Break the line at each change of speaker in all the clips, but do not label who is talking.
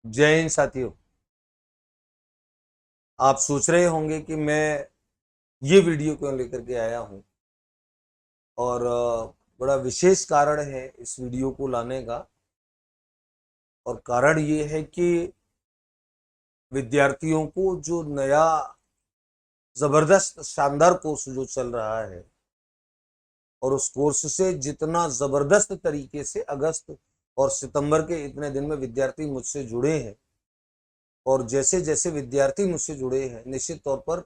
जय हिंद साथियों। आप सोच रहे होंगे कि मैं ये वीडियो क्यों लेकर के आया हूं और बड़ा विशेष कारण है इस वीडियो को लाने का। और कारण ये है कि विद्यार्थियों को जो नया जबरदस्त शानदार कोर्स जो चल रहा है और उस कोर्स से जितना जबरदस्त तरीके से अगस्त और सितंबर के इतने दिन में विद्यार्थी मुझसे जुड़े हैं और जैसे जैसे विद्यार्थी मुझसे जुड़े हैं, निश्चित तौर पर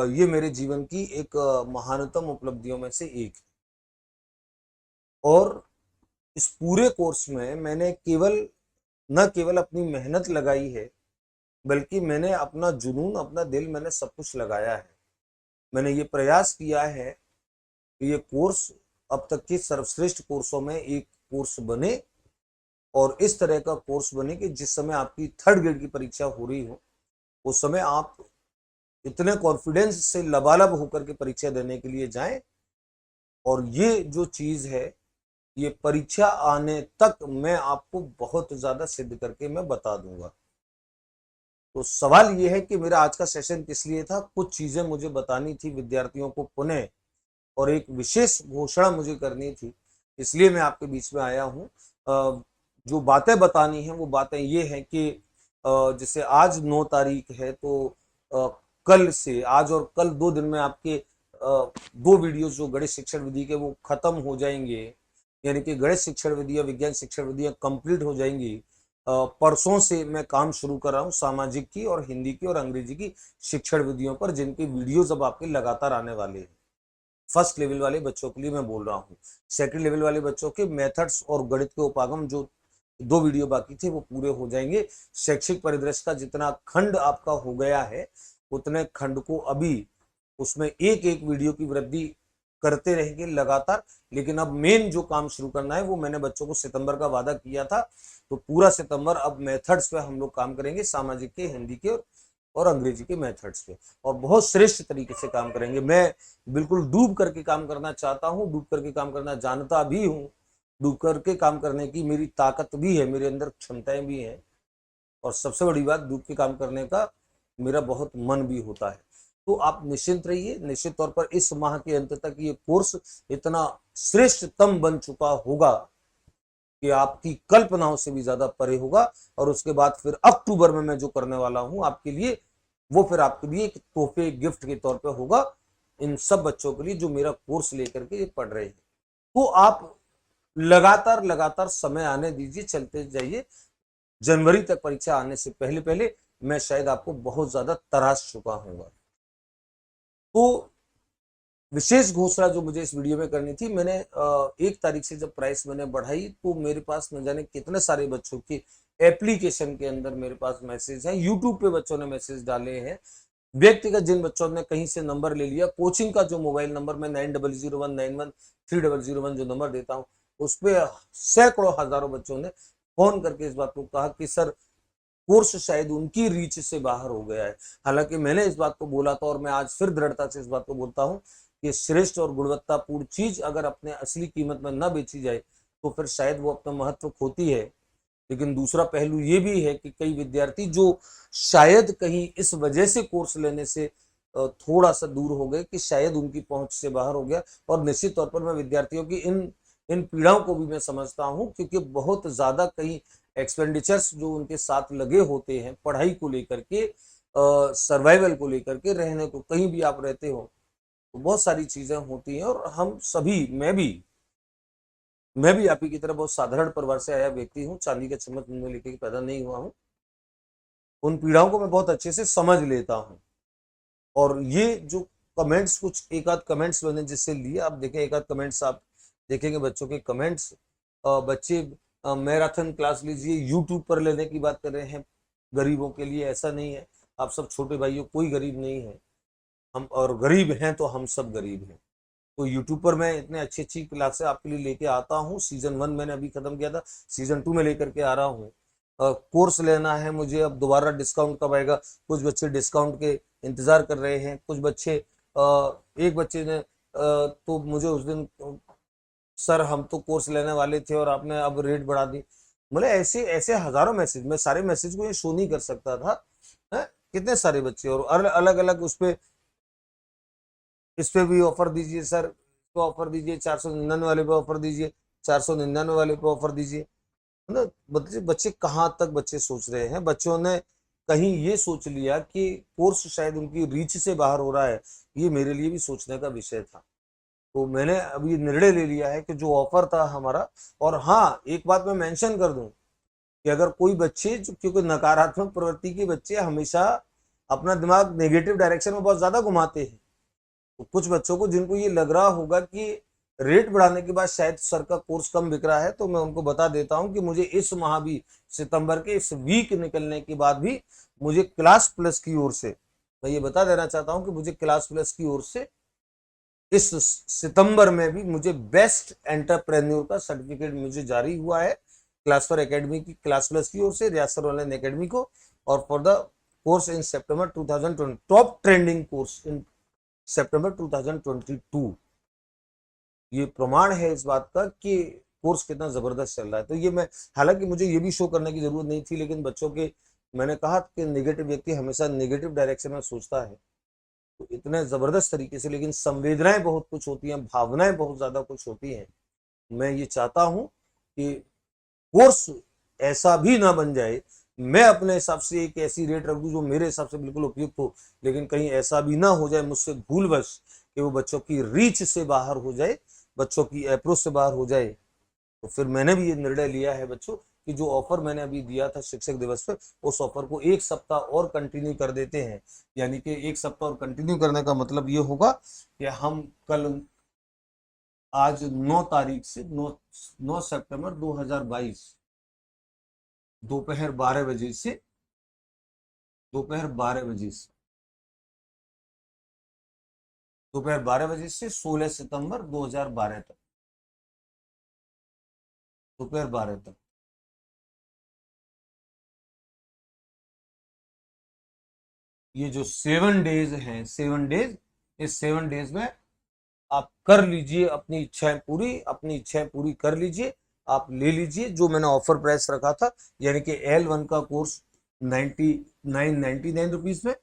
ये मेरे जीवन की एक महानतम उपलब्धियों में से एक है। और इस पूरे कोर्स में मैंने न केवल अपनी मेहनत लगाई है, बल्कि मैंने अपना जुनून, अपना दिल, मैंने सब कुछ लगाया है। मैंने ये प्रयास किया है कि ये कोर्स अब तक के सर्वश्रेष्ठ कोर्सों में एक कोर्स बने और इस तरह का कोर्स बने कि जिस समय आपकी थर्ड ग्रेड की परीक्षा हो रही हो, उस समय आप इतने कॉन्फिडेंस से लबालब होकर के परीक्षा देने के लिए जाएं। और ये जो चीज है, ये परीक्षा आने तक मैं आपको बहुत ज्यादा सिद्ध करके मैं बता दूंगा। तो सवाल ये है कि मेरा आज का सेशन किस लिए था। कुछ चीजें मुझे बतानी थी विद्यार्थियों को पुनः, और एक विशेष घोषणा मुझे करनी थी, इसलिए मैं आपके बीच में आया हूं। जो बातें बतानी है वो बातें ये हैं कि जैसे आज 9 तारीख है, तो कल से, आज और कल 2 दिन में आपके दो वीडियोस जो गणित शिक्षण विधि के वो खत्म हो जाएंगे। यानी कि गणित शिक्षण विधि या विज्ञान शिक्षण विधियां कंप्लीट हो जाएंगी। परसों से मैं काम शुरू कर रहा हूँ सामाजिक की और हिंदी की और अंग्रेजी की शिक्षण विधियों पर, जिनके वीडियोज अब आपके लगातार आने वाले हैं। फर्स्ट लेवल वाले बच्चों के लिए मैं बोल रहा हूँ। सेकंड लेवल वाले बच्चों के मेथड्स और गणित के उपागम जो 2 वीडियो बाकी थे वो पूरे हो जाएंगे। शैक्षिक परिदृश्य का जितना खंड आपका हो गया है, उतने खंड को अभी उसमें एक एक वीडियो की वृद्धि करते रहेंगे लगातार। लेकिन अब मेन जो काम शुरू करना है वो मैंने बच्चों को सितंबर का वादा किया था। तो पूरा सितंबर अब मेथड्स पे हम लोग काम करेंगे, सामाजिक के, हिंदी के और अंग्रेजी के मेथड्स पे, और बहुत श्रेष्ठ तरीके से काम करेंगे। मैं बिल्कुल डूब करके काम करना चाहता हूँ, डूब करके काम करना जानता भी हूँ, डूब करके काम करने की मेरी ताकत भी है, मेरे अंदर क्षमताएं भी हैं। और सबसे बड़ी बात, डूब के काम करने का मेरा बहुत मन भी होता है। तो आप निश्चिंत रहिए, निश्चित तौर पर इस माह के अंत तक ये कोर्स इतना श्रेष्ठतम बन चुका होगा कि आपकी कल्पनाओं से भी ज्यादा परे होगा। और उसके बाद फिर अक्टूबर में मैं जो करने वाला हूं आपके लिए, वो फिर आपके लिए एक तोहफे, गिफ्ट के तौर पे होगा, इन सब बच्चों के लिए जो मेरा कोर्स लेकर के ये पढ़ रहे हैं। तो आप लगातार लगातार समय आने दीजिए, चलते जाइए। जनवरी तक परीक्षा आने से पहले पहले मैं शायद आपको बहुत ज्यादा तराश चुका हूँ। तो विशेष घोषणा जो मुझे इस वीडियो में करनी थी, मैंने 1 तारीख से जब प्राइस मैंने बढ़ाई, तो मेरे पास न जाने कितने सारे बच्चों की एप्लीकेशन के अंदर मेरे पास मैसेज है, यूट्यूब पे बच्चों ने मैसेज डाले हैं, व्यक्तिगत जिन बच्चों ने कहीं से नंबर ले लिया, कोचिंग का जो मोबाइल नंबर मैं 9001913001 जो नंबर देता हूँ, उस पर सैकड़ों हजारों बच्चों ने फोन करके इस बात को कहा कि सर, कोर्स शायद उनकी रीच से बाहर हो गया है। हालांकि मैंने इस बात को बोला था और मैं आज फिर दृढ़ता से इस बात को बोलता हूं कि श्रेष्ठ और गुणवत्तापूर्ण चीज अगर अपने असली कीमत में न बेची जाए तो फिर शायद वो अपना महत्व खोती है। लेकिन दूसरा पहलू ये भी है कि कई विद्यार्थी जो शायद कहीं इस वजह से कोर्स लेने से थोड़ा सा दूर हो गए कि शायद उनकी पहुंच से बाहर हो गया। और निश्चित तौर पर मैं विद्यार्थियों की इन इन पीड़ाओं को भी मैं समझता हूं, क्योंकि बहुत ज्यादा कई एक्सपेंडिचर्स जो उनके साथ लगे होते हैं पढ़ाई को लेकर के, सर्वाइवल को लेकर के, रहने को, कहीं भी आप रहते हो तो बहुत सारी चीजें होती हैं। और हम सभी, मैं भी आप ही की तरह बहुत साधारण परिवार से आया व्यक्ति हूँ, चांदी का चम्मच मुंह में लेके पैदा नहीं हुआ हूँ। उन पीड़ाओं को मैं बहुत अच्छे से समझ लेता हूँ। और ये जो कमेंट्स, कुछ एक आध कमेंट्स मैंने जिससे लिए, आप देखें एक आध कमेंट्स आप देखेंगे बच्चों के कमेंट्स। बच्चे मैराथन क्लास लीजिए, यूट्यूब पर लेने की बात कर रहे हैं गरीबों के लिए। ऐसा नहीं है, आप सब छोटे भाइयों, कोई गरीब नहीं है। हम और गरीब हैं तो हम सब गरीब हैं। तो यूट्यूब पर मैं इतने अच्छी अच्छी क्लासें आपके लिए लेके आता हूँ। सीजन 1 मैंने अभी खत्म किया था, सीजन 2 में लेकर के आ रहा हूँ। कोर्स लेना है मुझे, अब दोबारा डिस्काउंट कब आएगा। कुछ बच्चे डिस्काउंट के इंतजार कर रहे हैं, कुछ बच्चे, एक बच्चे ने तो मुझे उस दिन, सर हम तो कोर्स लेने वाले थे और आपने अब रेट बढ़ा दी। मतलब ऐसे ऐसे हजारों मैसेज, मैं सारे मैसेज को ये शो नहीं कर सकता था। है? कितने सारे बच्चे, और अलग अलग उस पे, इस पे भी ऑफर दीजिए सर, इस पे ऑफर दीजिए, 499 वाले पे ऑफर दीजिए, 499 वाले पे ऑफर दीजिए। मतलब बच्चे बच्चे कहाँ तक बच्चे सोच रहे हैं, बच्चों ने कहीं ये सोच लिया कि कोर्स शायद उनकी रीच से बाहर हो रहा है। ये मेरे लिए भी सोचने का विषय था। तो मैंने अभी निर्णय ले लिया है कि जो ऑफर था हमारा, और हाँ एक बात मैं मेंशन कर दूं कि अगर कोई बच्चे जो, क्योंकि नकारात्मक प्रवृत्ति के बच्चे हमेशा अपना दिमाग नेगेटिव डायरेक्शन में बहुत ज्यादा घुमाते हैं। तो कुछ बच्चों को जिनको ये लग रहा होगा कि रेट बढ़ाने के बाद शायद सर का कोर्स कम बिक रहा है, तो मैं उनको बता देता हूं कि मुझे इस माह भी, सितंबर के इस वीक निकलने के बाद भी, मुझे क्लास प्लस की ओर से, मैं ये बता देना चाहता हूं कि मुझे क्लास प्लस की ओर से इस सितंबर में भी मुझे बेस्ट एंटरप्रेन्योर का सर्टिफिकेट मुझे जारी हुआ है, क्लास फॉर एकेडमी की, क्लास प्लस की ओर से, रियासत ऑनलाइन एकेडमी को। और for the course in September 2020, top trending course in September 2022। ये प्रमाण है इस बात का कि कोर्स कितना जबरदस्त चल रहा है। तो ये मैं, हालांकि मुझे ये भी शो करने की जरूरत नहीं थी, लेकिन बच्चों के, मैंने कहा कि नेगेटिव व्यक्ति हमेशा नेगेटिव डायरेक्शन में सोचता है, तो इतने जबरदस्त तरीके से, लेकिन संवेदनाएं बहुत कुछ होती हैं, भावनाएं बहुत ज्यादा कुछ होती हैं। मैं ये चाहता हूं कि कोर्स ऐसा भी ना बन जाए, मैं अपने हिसाब से एक ऐसी रेट रख दूं जो मेरे हिसाब से बिल्कुल उपयुक्त हो, लेकिन कहीं ऐसा भी ना हो जाए मुझसे भूलवश कि वो बच्चों की रीच से बाहर हो जाए, बच्चों की अप्रोच से बाहर हो जाए। तो फिर मैंने भी ये निर्णय लिया है बच्चों कि जो ऑफर मैंने अभी दिया था शिक्षक दिवस पे, उस ऑफर को एक सप्ताह और कंटिन्यू कर देते हैं। यानी कि एक सप्ताह और कंटिन्यू करने का मतलब ये होगा कि हम कल, आज 9 तारीख से 9 सितंबर 2022, दोपहर 12 बजे से, दोपहर 12 बजे से दोपहर 12 बजे से 16 सितंबर 2012 तक, दोपहर 12 तक, ये जो 7 डेज हैं, 7 डेज, इस 7 डेज में आप कर लीजिए अपनी इच्छाएं पूरी, अपनी इच्छाएं पूरी कर लीजिए। आप ले लीजिए जो मैंने ऑफर प्राइस रखा था, यानी कि L1 का कोर्स 99 रुपीज में,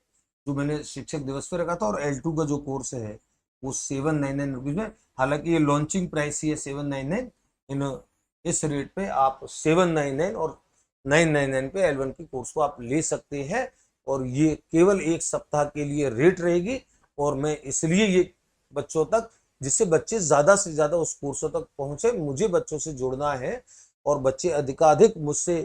जो मैंने शिक्षक दिवस पे रखा था, और L2 का जो कोर्स है वो 799 रुपीज में। हालांकि ये लॉन्चिंग प्राइस ही है 799, इन इस रेट पे आप 799 और 999 पे L1 की कोर्स को आप ले सकते हैं। और ये केवल एक सप्ताह के लिए रेट रहेगी, और मैं इसलिए ये बच्चों तक, जिससे बच्चे ज्यादा से ज्यादा उस कोर्सों तक पहुंचे, मुझे बच्चों से जुड़ना है और बच्चे अधिकाधिक मुझसे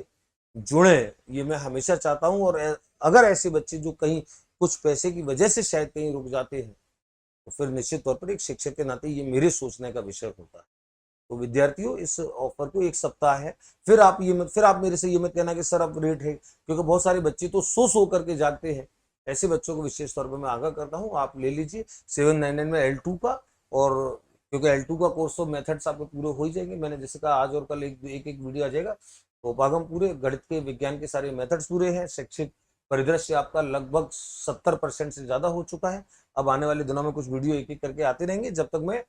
जुड़े, ये मैं हमेशा चाहता हूं। और अगर ऐसे बच्चे जो कहीं कुछ पैसे की वजह से शायद कहीं रुक जाते हैं, तो फिर निश्चित तौर पर एक शिक्षक के नाते ये मेरे सोचने का विषय होता है। तो विद्यार्थियों, इस ऑफर को एक सप्ताह है, फिर आप मेरे से ये मत कहना कि सर अब रेट है, क्योंकि बहुत सारे बच्चे तो सो करके जागते हैं। ऐसे बच्चों को विशेष तौर पर मैं आगाह करता हूँ, आप ले लीजिए 799 में L2 का। और क्योंकि L2 का कोर्स तो मेथड्स आपके पूरे हो ही जाएंगे, मैंने जैसे कहा आज और कल एक एक वीडियो आ जाएगा, तो उपागम पूरे, गणित के, विज्ञान के सारे मेथड्स पूरे हैं। शैक्षिक परिदृश्य आपका लगभग 70% से ज्यादा हो चुका है। अब आने वाले दिनों में कुछ वीडियो एक एक करके आते रहेंगे, जब तक मैं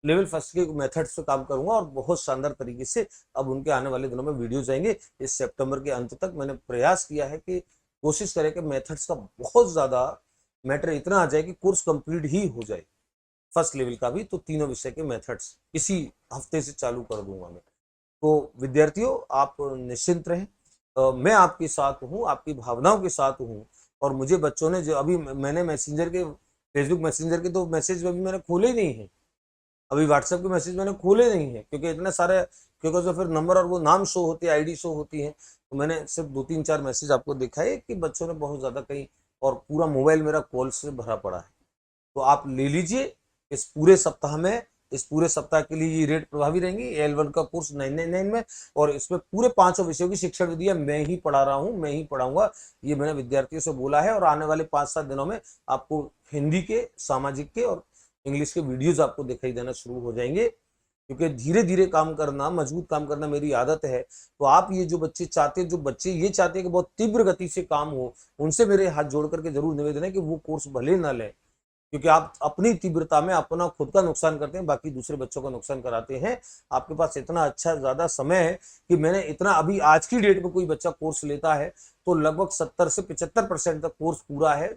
लेवल फर्स्ट के मेथड्स पे काम करूंगा, और बहुत शानदार तरीके से अब उनके आने वाले दिनों में वीडियो जाएंगे। इस सितंबर के अंत तक मैंने प्रयास किया है कि कोशिश करें कि मेथड्स का बहुत ज्यादा मैटर इतना आ जाए कि कोर्स कंप्लीट ही हो जाए, फर्स्ट लेवल का भी। तो तीनों विषय के मेथड्स इसी हफ्ते से चालू कर दूंगा मैं। तो विद्यार्थियों, आप निश्चिंत रहें, मैं आपके साथ हूँ, आपकी भावनाओं के साथ हूँ। और मुझे बच्चों ने जो अभी, मैंने मैसेंजर के, फेसबुक मैसेंजर के तो मैसेज अभी मैंने खोले ही नहीं है, अभी व्हाट्सएप के मैसेज मैंने खोले नहीं है, क्योंकि इतने सारे, क्योंकि जो फिर नंबर और वो नाम शो होती है, आईडी शो होती है, तो मैंने सिर्फ 2 3 4 मैसेज आपको दिखा है कि बच्चों ने बहुत ज्यादा कहीं, और पूरा मोबाइल मेरा कॉल से भरा पड़ा है। तो आप ले लीजिए इस पूरे सप्ताह में, इस पूरे सप्ताह के लिए ये रेट प्रभावी रहेंगी। L1 का कोर्स 999 में, और इसमें पूरे 5 विषयों की शिक्षण विधियां मैं ही पढ़ा रहा हूं, मैं ही पढ़ाऊंगा, ये मैंने विद्यार्थियों से बोला है। और आने वाले 5 7 दिनों में आपको हिंदी के, सामाजिक के और इंग्लिश के वीडियोज आपको दिखाई देना शुरू हो जाएंगे, क्योंकि धीरे धीरे काम करना, मजबूत काम करना मेरी आदत है। तो आप ये जो बच्चे चाहते हैं, जो बच्चे ये चाहते हैं कि बहुत तीव्र गति से काम हो, उनसे मेरे हाथ जोड़ करके जरूर निवेदन है कि वो कोर्स भले ना लें, क्योंकि आप अपनी तीव्रता में अपना खुद का नुकसान करते हैं, बाकी दूसरे बच्चों का नुकसान कराते हैं। आपके पास इतना अच्छा ज्यादा समय है कि मैंने इतना, अभी आज की डेट में कोई बच्चा कोर्स लेता है तो लगभग 70 से 75% तक कोर्स पूरा है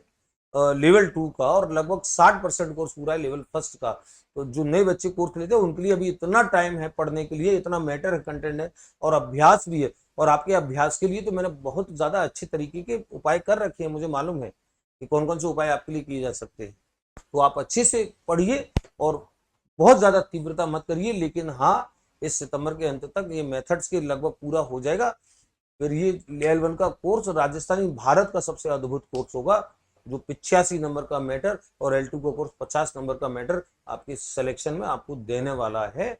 लेवल 2 का, और लगभग 60% कोर्स पूरा है लेवल 1 का। तो जो नए बच्चे कोर्स लेते हैं उनके लिए अभी इतना टाइम है पढ़ने के लिए, इतना मैटर है, कंटेंट है और अभ्यास भी है। और आपके अभ्यास के लिए तो मैंने बहुत ज्यादा अच्छे तरीके के उपाय कर रखे हैं, मुझे मालूम है कि कौन कौन से उपाय आपके लिए किए जा सकते हैं। तो आप अच्छे से पढ़िए और बहुत ज्यादा तीव्रता मत करिए, लेकिन हाँ, इस सितंबर के अंत तक ये मेथड्स के लगभग पूरा हो जाएगा। फिर ये L1 का कोर्स राजस्थानी भारत का सबसे अद्भुत कोर्स होगा, जो 85 नंबर का मैटर, और L2 का कोर्स 50 नंबर का मैटर आपके सिलेक्शन में आपको देने वाला है।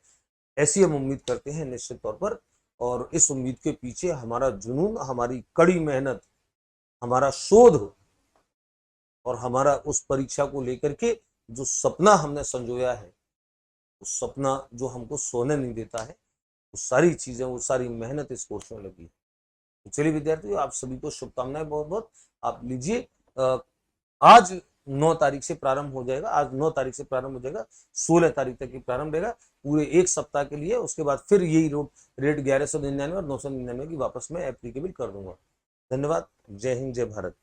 ऐसी हम उम्मीद करते हैं निश्चित तौर पर। और इस उम्मीद के पीछे हमारा जुनून, हमारी कड़ी मेहनत, हमारा शोध और हमारा उस परीक्षा को लेकर के जो सपना हमने संजोया है, उस सपना जो हमको सोने नहीं देता है, वो सारी चीजें, वो सारी मेहनत इस कोर्स में लगी है। तो चलिए विद्यार्थियों, आप सभी को शुभकामनाएं बहुत बहुत। आप लीजिए, आज 9 तारीख से प्रारंभ हो जाएगा, आज 9 तारीख से प्रारंभ हो जाएगा, 16 तारीख तक की प्रारंभ रहेगा पूरे एक सप्ताह के लिए। उसके बाद फिर यही रेट 1199 और 999 की वापस में एप्लीकेबल कर दूंगा। धन्यवाद। जय हिंद, जय भारत।